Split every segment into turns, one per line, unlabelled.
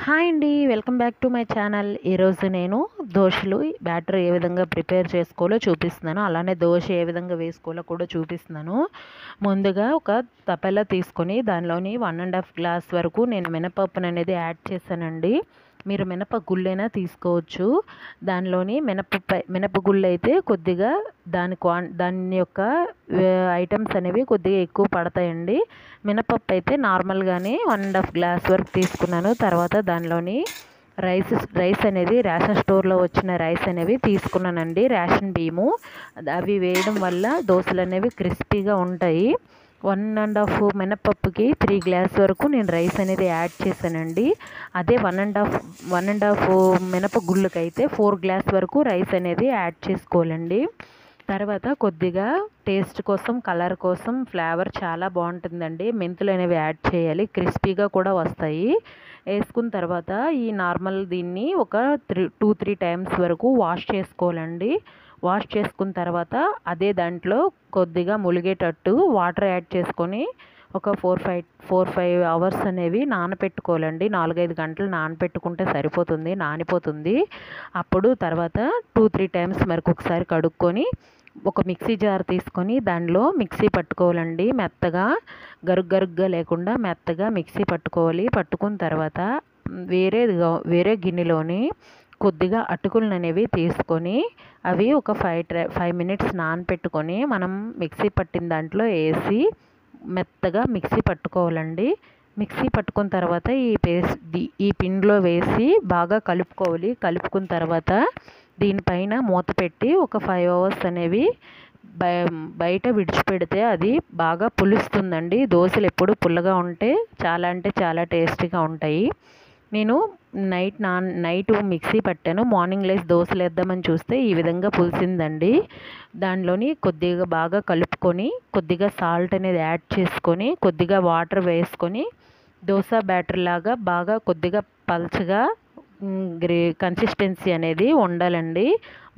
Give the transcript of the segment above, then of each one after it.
Hi అండి. Welcome back to my channel. ఈరోజు నేను దోశలు బ్యాటర్ ఏ విధంగా ప్రిపేర్ చేసుకోవాలో చూపిస్తున్నాను. అలానే దోశ ఏ విధంగా వేసుకోవాలో కూడా చూపిస్తున్నాను. ముందుగా ఒక తపెలా తీసుకొని దానిలోని 1½ గ్లాస్ వరకు నేను మినపప్పును అనేది యాడ్ చేశానండి. మీరు మినప గుళ్ళైనా తీసుకోవచ్చు. దానిలోని మినపగుళ్ళు అయితే కొద్దిగా దాని యొక్క ఐటమ్స్ అనేవి కొద్దిగా ఎక్కువ పడతాయండి. మినపప్పు అయితే నార్మల్గానే 1½ గ్లాస్ వరకు తీసుకున్నాను. తర్వాత దానిలోని రైస్ అనేది రేషన్ స్టోర్లో వచ్చిన రైస్ అనేవి తీసుకున్నానండి. రేషన్ బియ్యము అవి వేయడం వల్ల దోశలు అనేవి క్రిస్పీగా ఉంటాయి. 1½ మినపప్పుకి 3 గ్లాస్ వరకు నేను రైస్ అనేది యాడ్ చేశానండి. అదే 1½ మినపగుళ్ళకైతే 4 గ్లాస్ వరకు రైస్ అనేది యాడ్ చేసుకోవాలండి. తర్వాత కొద్దిగా టేస్ట్ కోసం, కలర్ కోసం, ఫ్లేవర్ చాలా బాగుంటుందండి. మెంతులు అనేవి యాడ్ చేయాలి, క్రిస్పీగా కూడా వస్తాయి. వేసుకున్న తర్వాత ఈ నార్మల్ దీన్ని ఒక 2-3 టైమ్స్ వరకు వాష్ చేసుకోవాలండి. వాష్ చేసుకున్న తర్వాత అదే దాంట్లో కొద్దిగా ములిగేటట్టు వాటర్ యాడ్ చేసుకొని ఒక 4-5 అవర్స్ అనేవి నానపెట్టుకోవాలండి. 4-5 గంటలు నానపెట్టుకుంటే సరిపోతుంది, నానిపోతుంది. అప్పుడు తర్వాత 2-3 టైమ్స్ మరొకసారి కడుక్కొని ఒక మిక్సీ జార్ తీసుకొని దానిలో మిక్సీ పట్టుకోవాలండి. మెత్తగా గరుగ్గా లేకుండా మెత్తగా మిక్సీ పట్టుకోవాలి. పట్టుకున్న తర్వాత వేరే గిన్నెలోని కొద్దిగా అటుకులను అనేవి తీసుకొని అవి ఒక 5 మినిట్స్ నానపెట్టుకొని మనం మిక్సీ పట్టిన దాంట్లో వేసి మెత్తగా మిక్సీ పట్టుకోవాలండి. మిక్సీ పట్టుకున్న తర్వాత ఈ పిండిలో వేసి బాగా కలుపుకోవాలి. కలుపుకున్న తర్వాత దీనిపైన మూత పెట్టి ఒక 5 అవర్స్ అనేవి బయట విడిచిపెడితే అది బాగా పులుస్తుందండి. దోశలు ఎప్పుడు పుల్లగా ఉంటే చాలా టేస్టీగా ఉంటాయి. నేను నైట్ మిక్సీ పట్టాను. మార్నింగ్ లేసి దోశలు వేద్దామని చూస్తే ఈ విధంగా పులిసిందండి. దానిలోని కొద్దిగా బాగా కలుపుకొని కొద్దిగా సాల్ట్ అనేది యాడ్ చేసుకొని కొద్దిగా వాటర్ వేసుకొని దోశ బ్యాటర్ లాగా బాగా కొద్దిగా పల్చగా కన్సిస్టెన్సీ అనేది ఉండాలండి.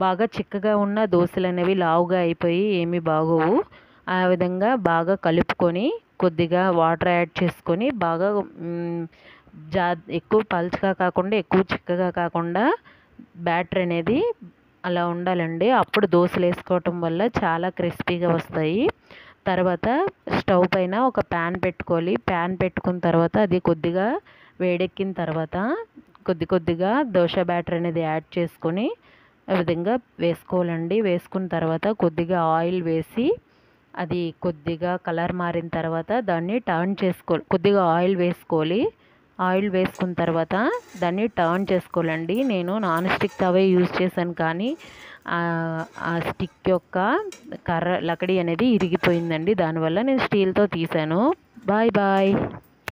బాగా చిక్కగా ఉన్న దోశలు అనేవి లావుగా అయిపోయి ఏమీ బాగోవు. ఆ విధంగా బాగా కలుపుకొని కొద్దిగా వాటర్ యాడ్ చేసుకొని బాగా ఎక్కువ పల్చగా కాకుండా ఎక్కువ చిక్కగా కాకుండా బ్యాటర్ అనేది అలా ఉండాలండి. అప్పుడు దోశలు వేసుకోవటం వల్ల చాలా క్రిస్పీగా వస్తాయి. తర్వాత స్టవ్ పైన ఒక ప్యాన్ పెట్టుకోవాలి. ప్యాన్ పెట్టుకున్న తర్వాత అది కొద్దిగా వేడెక్కిన తర్వాత కొద్దిగా దోశ బ్యాటర్ అనేది యాడ్ చేసుకొని ఆ విధంగా వేసుకోవాలండి. వేసుకున్న తర్వాత కొద్దిగా ఆయిల్ వేసి అది కొద్దిగా కలర్ మారిన తర్వాత దాన్ని టర్న్ చేసుకోవాలి. కొద్దిగా ఆయిల్ వేసుకోవాలి. ఆయిల్ వేసుకున్న తర్వాత దాన్ని టర్న్ చేసుకోవాలండి. నేను నాన్ స్టిక్ తవే యూజ్ చేశాను, కానీ ఆ స్టిక్ యొక్క లకడీ అనేది ఇరిగిపోయిందండి. దానివల్ల నేను స్టీల్తో తీసాను. బాయ్.